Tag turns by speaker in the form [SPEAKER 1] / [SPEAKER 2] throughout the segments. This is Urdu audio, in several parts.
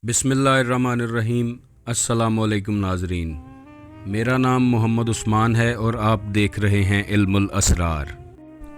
[SPEAKER 1] بسم اللہ الرحمن الرحیم۔ السلام علیکم ناظرین، میرا نام محمد عثمان ہے اور آپ دیکھ رہے ہیں علم الاسرار۔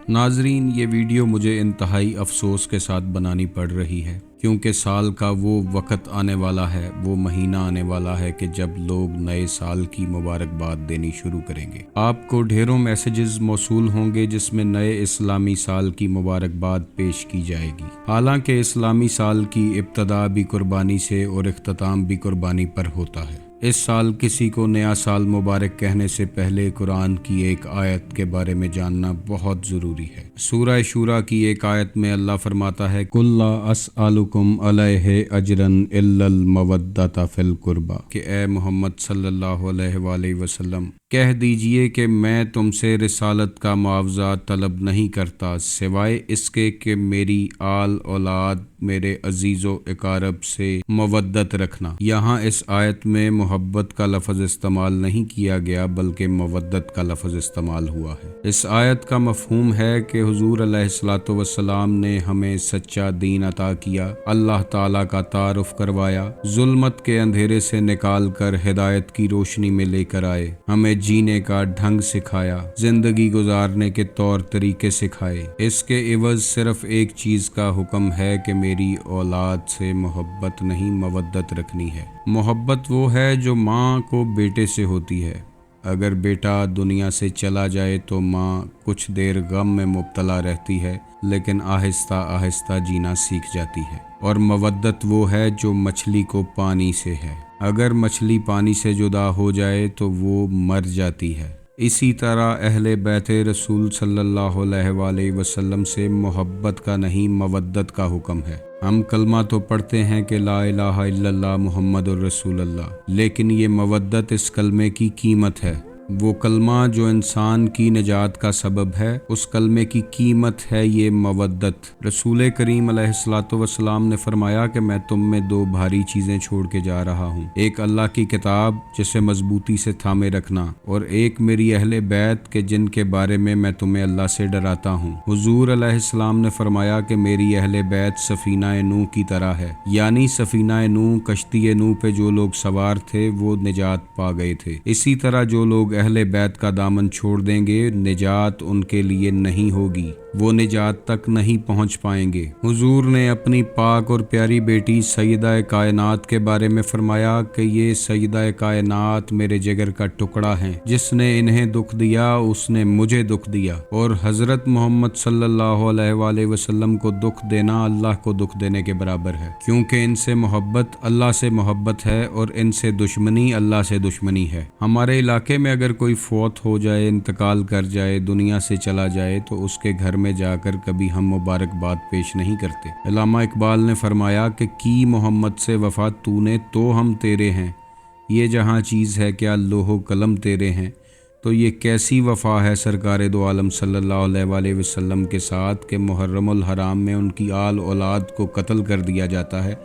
[SPEAKER 1] ناظرین، یہ ویڈیو مجھے انتہائی افسوس کے ساتھ بنانی پڑ رہی ہے، کیونکہ سال کا وہ وقت آنے والا ہے، وہ مہینہ آنے والا ہے کہ جب لوگ نئے سال کی مبارکباد دینی شروع کریں گے۔ آپ کو ڈھیروں میسیجز موصول ہوں گے جس میں نئے اسلامی سال کی مبارکباد پیش کی جائے گی۔ حالانکہ اسلامی سال کی ابتدا بھی قربانی سے اور اختتام بھی قربانی پر ہوتا ہے۔ اس سال کسی کو نیا سال مبارک کہنے سے پہلے قرآن کی ایک آیت کے بارے میں جاننا بہت ضروری ہے۔ سورہ شورا کی ایک آیت میں اللہ فرماتا ہے، قُل لَا أَسْأَلُكُمْ عَلَيْهِ أَجْرًا إِلَّا الْمَوَدَّةَ فِي الْقُرْبَى، کہ اے محمد صلی اللہ علیہ وآلہ وسلم کہہ دیجئے کہ میں تم سے رسالت کا معاوضہ طلب نہیں کرتا سوائے اس کے کہ میری آل اولاد میرے عزیز و اقارب سے مودت رکھنا۔ یہاں اس آیت میں محبت کا لفظ استعمال نہیں کیا گیا بلکہ مودت کا لفظ استعمال ہوا ہے۔ اس آیت کا مفہوم ہے کہ حضور علیہ الصلوۃ والسلام نے ہمیں سچا دین عطا کیا، اللہ تعالیٰ کا تعارف کروایا، ظلمت کے اندھیرے سے نکال کر ہدایت کی روشنی میں لے کر آئے، ہمیں جینے کا ڈھنگ سکھایا، زندگی گزارنے کے طور طریقے سکھائے۔ اس کے عوض صرف ایک چیز کا حکم ہے کہ میری اولاد سے محبت نہیں مودت رکھنی ہے۔ محبت وہ ہے جو ماں کو بیٹے سے ہوتی ہے۔ اگر بیٹا دنیا سے چلا جائے تو ماں کچھ دیر غم میں مبتلا رہتی ہے، لیکن آہستہ آہستہ جینا سیکھ جاتی ہے۔ اور مودت وہ ہے جو مچھلی کو پانی سے ہے۔ اگر مچھلی پانی سے جدا ہو جائے تو وہ مر جاتی ہے۔ اسی طرح اہل بیت رسول صلی اللہ علیہ وآلہ وسلم سے محبت کا نہیں مودت کا حکم ہے۔ ہم کلمہ تو پڑھتے ہیں کہ لا الہ الا اللہ محمد الرسول اللہ، لیکن یہ مودت اس کلمے کی قیمت ہے۔ وہ کلمہ جو انسان کی نجات کا سبب ہے، اس کلمے کی قیمت ہے یہ مودت۔ رسول کریم علیہ الصلوۃ والسلام نے فرمایا کہ میں تم میں دو بھاری چیزیں چھوڑ کے جا رہا ہوں، ایک اللہ کی کتاب جسے مضبوطی سے تھامے رکھنا، اور ایک میری اہل بیت کے جن کے بارے میں میں تمہیں اللہ سے ڈراتا ہوں۔ حضور علیہ السلام نے فرمایا کہ میری اہل بیت سفینہ نوح کی طرح ہے، یعنی سفینہ نوح، کشتی نوح پہ جو لوگ سوار تھے وہ نجات پا گئے تھے۔ اسی طرح جو لوگ اہل بیت کا دامن چھوڑ دیں گے، نجات ان کے لیے نہیں ہوگی، وہ نجات تک نہیں پہنچ پائیں گے۔ حضور نے اپنی پاک اور پیاری بیٹی سیدہ کائنات کے بارے میں فرمایا کہ یہ سیدہ کائنات میرے جگر کا ٹکڑا ہیں، جس نے انہیں دکھ دیا اس نے مجھے دکھ دیا، اور حضرت محمد صلی اللہ علیہ وآلہ وسلم کو دکھ دینا اللہ کو دکھ دینے کے برابر ہے، کیونکہ ان سے محبت اللہ سے محبت ہے اور ان سے دشمنی اللہ سے دشمنی ہے۔ ہمارے علاقے میں اگر کوئی فوت ہو جائے، انتقال کر جائے، دنیا سے چلا جائے تو اس کے گھر میں جا کر کبھی ہم مبارکباد پیش نہیں کرتے۔ علامہ اقبال نے فرمایا کہ کی محمد سے وفا تو نے تو ہم تیرے ہیں، یہ جہاں چیز ہے کیا لوح و قلم تیرے ہیں۔ تو یہ کیسی وفا ہے سرکار دو عالم صلی اللہ علیہ وآلہ وسلم کے ساتھ کہ محرم الحرام میں ان کی آل اولاد کو قتل کر دیا جاتا ہے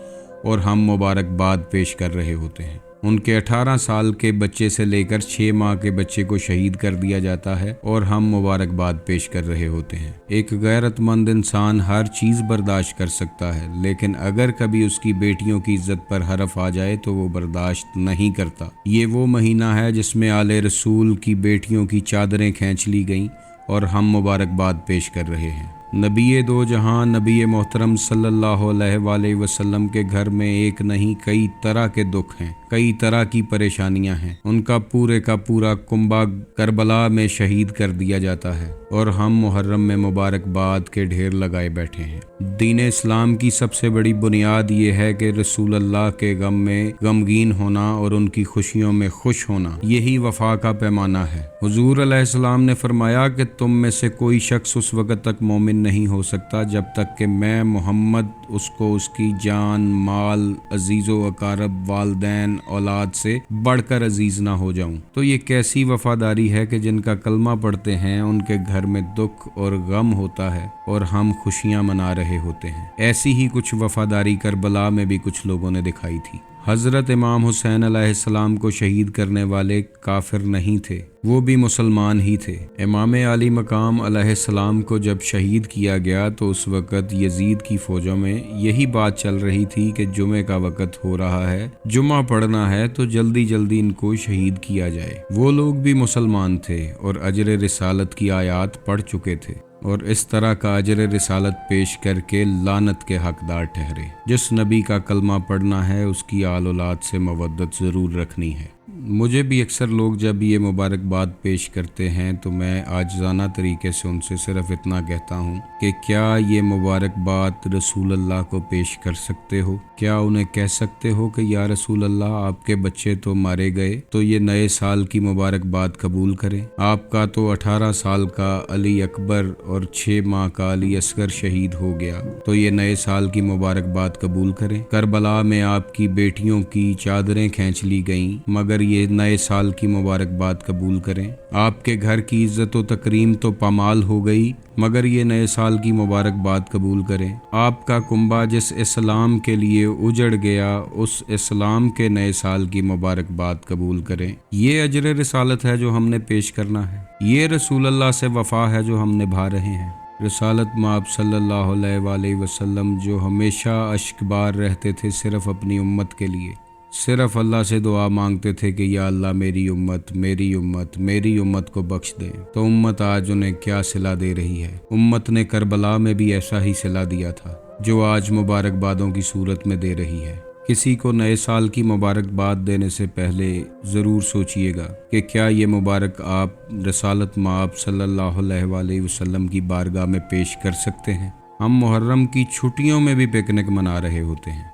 [SPEAKER 1] اور ہم مبارکباد پیش کر رہے ہوتے ہیں۔ ان کے 18 سال کے بچے سے لے کر 6 ماہ کے بچے کو شہید کر دیا جاتا ہے اور ہم مبارکباد پیش کر رہے ہوتے ہیں۔ ایک غیرت مند انسان ہر چیز برداشت کر سکتا ہے، لیکن اگر کبھی اس کی بیٹیوں کی عزت پر حرف آ جائے تو وہ برداشت نہیں کرتا۔ یہ وہ مہینہ ہے جس میں آل رسول کی بیٹیوں کی چادریں کھینچ لی گئیں اور ہم مبارکباد پیش کر رہے ہیں۔ نبی دو جہاں نبی محترم صلی اللہ علیہ وآلہ وسلم کے گھر میں ایک نہیں کئی طرح کے دکھ ہیں، کئی طرح کی پریشانیاں ہیں۔ ان کا پورے کا پورا کنبہ کربلا میں شہید کر دیا جاتا ہے اور ہم محرم میں مبارکباد کے ڈھیر لگائے بیٹھے ہیں۔ دین اسلام کی سب سے بڑی بنیاد یہ ہے کہ رسول اللہ کے غم میں غمگین ہونا اور ان کی خوشیوں میں خوش ہونا، یہی وفا کا پیمانہ ہے۔ حضور علیہ السلام نے فرمایا کہ تم میں سے کوئی شخص اس وقت تک مومن نہیں ہو سکتا جب تک کہ میں محمد اس کو اس کی جان، مال، عزیز و اقارب، والدین، اولاد سے بڑھ کر عزیز نہ ہو جاؤں۔ تو یہ کیسی وفاداری ہے کہ جن کا کلمہ پڑھتے ہیں ان کے گھر میں دکھ اور غم ہوتا ہے اور ہم خوشیاں منا رہے ہوتے ہیں۔ ایسی ہی کچھ وفاداری کربلا میں بھی کچھ لوگوں نے دکھائی تھی۔ حضرت امام حسین علیہ السلام کو شہید کرنے والے کافر نہیں تھے، وہ بھی مسلمان ہی تھے۔ امام علی مقام علیہ السلام کو جب شہید کیا گیا تو اس وقت یزید کی فوجوں میں یہی بات چل رہی تھی کہ جمعے کا وقت ہو رہا ہے، جمعہ پڑھنا ہے تو جلدی جلدی ان کو شہید کیا جائے۔ وہ لوگ بھی مسلمان تھے اور اجر رسالت کی آیات پڑھ چکے تھے اور اس طرح کا اجر رسالت پیش کر کے لعنت کے حقدار ٹھہرے۔ جس نبی کا کلمہ پڑھنا ہے اس کی آل اولاد سے مودت ضرور رکھنی ہے۔ مجھے بھی اکثر لوگ جب یہ مبارکباد پیش کرتے ہیں تو میں عاجزانہ طریقے سے ان سے صرف اتنا کہتا ہوں کہ کیا یہ مبارکباد رسول اللہ کو پیش کر سکتے ہو؟ کیا انہیں کہہ سکتے ہو کہ یا رسول اللہ آپ کے بچے تو مارے گئے تو یہ نئے سال کی مبارکباد قبول کریں؟ آپ کا تو 18 سال کا علی اکبر اور 6 ماہ کا علی اصغر شہید ہو گیا تو یہ نئے سال کی مبارکباد قبول کریں؟ کربلا میں آپ کی بیٹیوں کی چادریں کھینچ لی گئیں مگر یہ نئے سال کی مبارکباد قبول کریں؟ آپ کے گھر کی عزت و تکریم تو پامال ہو گئی مگر یہ نئے سال کی مبارکباد قبول کریں؟ آپ کا کنبہ جس اسلام کے لیے اجڑ گیا اس اسلام کے نئے سال کی مبارکباد قبول کریں؟ یہ اجر رسالت ہے جو ہم نے پیش کرنا ہے، یہ رسول اللہ سے وفا ہے جو ہم نبھا رہے ہیں۔ رسالت مآب صلی اللہ علیہ وآلہ وسلم جو ہمیشہ اشک بار رہتے تھے صرف اپنی امت کے لیے، صرف اللہ سے دعا مانگتے تھے کہ یا اللہ میری امت میری امت میری امت کو بخش دیں، تو امت آج انہیں کیا صلہ دے رہی ہے؟ امت نے کربلا میں بھی ایسا ہی صلہ دیا تھا جو آج مبارکبادوں کی صورت میں دے رہی ہے۔ کسی کو نئے سال کی مبارکباد دینے سے پہلے ضرور سوچئے گا کہ کیا یہ مبارک آپ رسالت مآب صلی اللہ علیہ وآلہ وسلم کی بارگاہ میں پیش کر سکتے ہیں؟ ہم محرم کی چھٹیوں میں بھی پکنک منا رہے ہوتے ہیں،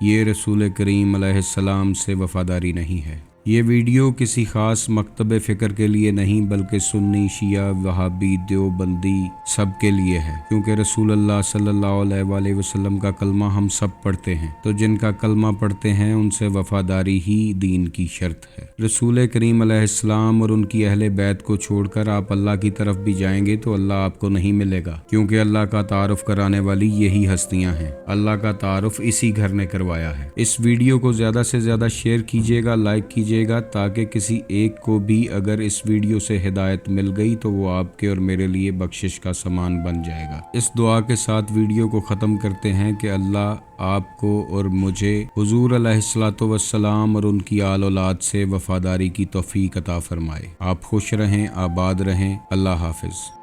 [SPEAKER 1] یہ رسول کریم علیہ السلام سے وفاداری نہیں ہے۔ یہ ویڈیو کسی خاص مکتب فکر کے لیے نہیں بلکہ سنی، شیعہ، وہابی، دیوبندی سب کے لیے ہے، کیونکہ رسول اللہ صلی اللہ علیہ وآلہ وسلم کا کلمہ ہم سب پڑھتے ہیں، تو جن کا کلمہ پڑھتے ہیں ان سے وفاداری ہی دین کی شرط ہے۔ رسول کریم علیہ السلام اور ان کی اہل بیت کو چھوڑ کر آپ اللہ کی طرف بھی جائیں گے تو اللہ آپ کو نہیں ملے گا، کیونکہ اللہ کا تعارف کرانے والی یہی ہستیاں ہیں، اللہ کا تعارف اسی گھر نے کروایا ہے۔ اس ویڈیو کو زیادہ سے زیادہ شیئر کیجیے گا، لائک کیجیے گا، تاکہ کسی ایک کو بھی اگر اس ویڈیو سے ہدایت مل گئی تو وہ آپ کے اور میرے لیے بخشش کا سامان بن جائے گا۔ اس دعا کے ساتھ ویڈیو کو ختم کرتے ہیں کہ اللہ آپ کو اور مجھے حضور علیہ الصلوۃ والسلام اور ان کی آل اولاد سے وفاداری کی توفیق عطا فرمائے۔ آپ خوش رہیں، آباد رہیں، اللہ حافظ۔